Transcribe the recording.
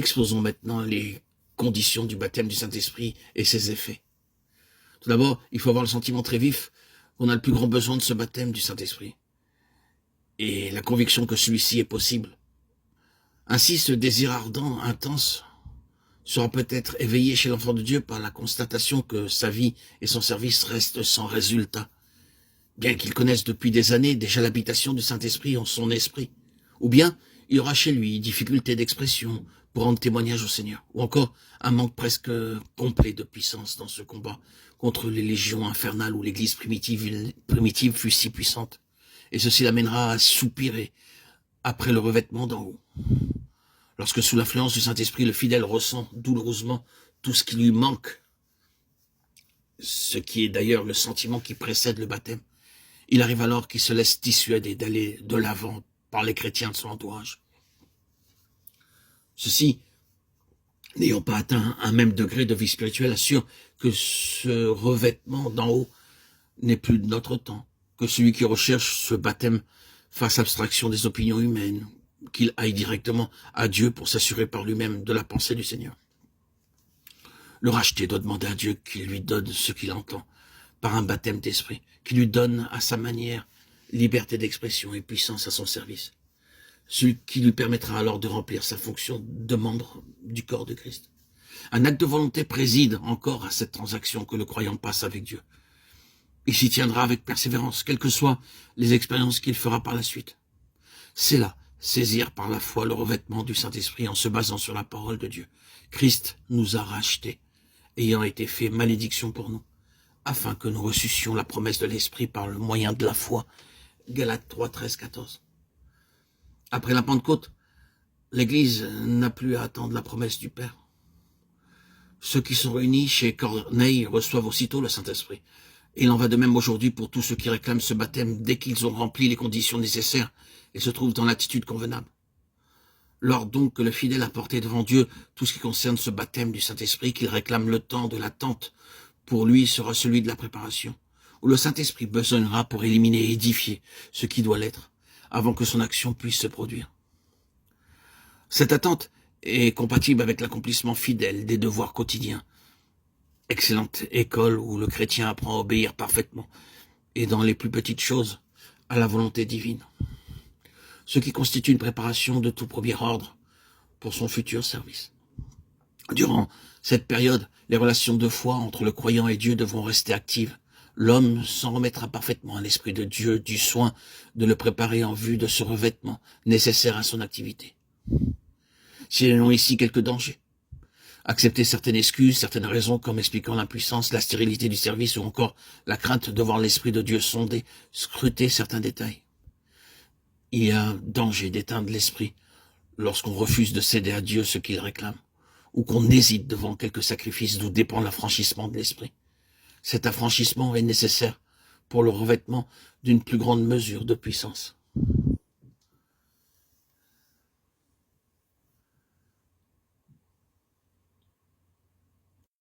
Exposons maintenant les conditions du baptême du Saint-Esprit et ses effets. Tout d'abord, il faut avoir le sentiment très vif qu'on a le plus grand besoin de ce baptême du Saint-Esprit et la conviction que celui-ci est possible. Ainsi, ce désir ardent, intense, sera peut-être éveillé chez l'enfant de Dieu par la constatation que sa vie et son service restent sans résultat, bien qu'il connaisse depuis des années déjà l'habitation du Saint-Esprit en son esprit. Ou bien, il y aura chez lui difficulté d'expression pour rendre témoignage au Seigneur, ou encore un manque presque complet de puissance dans ce combat contre les légions infernales où l'Église primitive fut si puissante. Et ceci l'amènera à soupirer après le revêtement d'en haut. Lorsque sous l'influence du Saint-Esprit, le fidèle ressent douloureusement tout ce qui lui manque, ce qui est d'ailleurs le sentiment qui précède le baptême, il arrive alors qu'il se laisse dissuader d'aller de l'avant par les chrétiens de son entourage. Ceux-ci, n'ayant pas atteint un même degré de vie spirituelle, assurent que ce revêtement d'en haut n'est plus de notre temps, que celui qui recherche ce baptême fasse abstraction des opinions humaines, qu'il aille directement à Dieu pour s'assurer par lui-même de la pensée du Seigneur. Le racheté doit demander à Dieu qu'il lui donne ce qu'il entend par un baptême d'esprit, qui lui donne à sa manière liberté d'expression et puissance à son service, ce qui lui permettra alors de remplir sa fonction de membre du corps de Christ. Un acte de volonté préside encore à cette transaction que le croyant passe avec Dieu. Il s'y tiendra avec persévérance, quelles que soient les expériences qu'il fera par la suite. C'est là saisir par la foi le revêtement du Saint-Esprit en se basant sur la parole de Dieu. Christ nous a rachetés, ayant été fait malédiction pour nous, afin que nous reçussions la promesse de l'Esprit par le moyen de la foi. Galates 3, 13, 14. Après la Pentecôte, l'Église n'a plus à attendre la promesse du Père. Ceux qui sont réunis chez Corneille reçoivent aussitôt le Saint-Esprit. Il en va de même aujourd'hui pour tous ceux qui réclament ce baptême dès qu'ils ont rempli les conditions nécessaires et se trouvent dans l'attitude convenable. Lors donc que le fidèle a porté devant Dieu tout ce qui concerne ce baptême du Saint-Esprit, qu'il réclame le temps de l'attente, pour lui sera celui de la préparation, où le Saint-Esprit besognera pour éliminer et édifier ce qui doit l'être, avant que son action puisse se produire. Cette attente est compatible avec l'accomplissement fidèle des devoirs quotidiens. Excellente école où le chrétien apprend à obéir parfaitement, et dans les plus petites choses, à la volonté divine. Ce qui constitue une préparation de tout premier ordre pour son futur service. Durant cette période, les relations de foi entre le croyant et Dieu devront rester actives. L'homme s'en remettra parfaitement à l'Esprit de Dieu du soin de le préparer en vue de ce revêtement nécessaire à son activité. Signalons ici quelques dangers. Accepter certaines excuses, certaines raisons comme expliquant l'impuissance, la stérilité du service ou encore la crainte de voir l'Esprit de Dieu sonder, scruter certains détails. Il y a un danger d'éteindre l'Esprit lorsqu'on refuse de céder à Dieu ce qu'il réclame, ou qu'on hésite devant quelque sacrifice d'où dépend l'affranchissement de l'Esprit. Cet affranchissement est nécessaire pour le revêtement d'une plus grande mesure de puissance.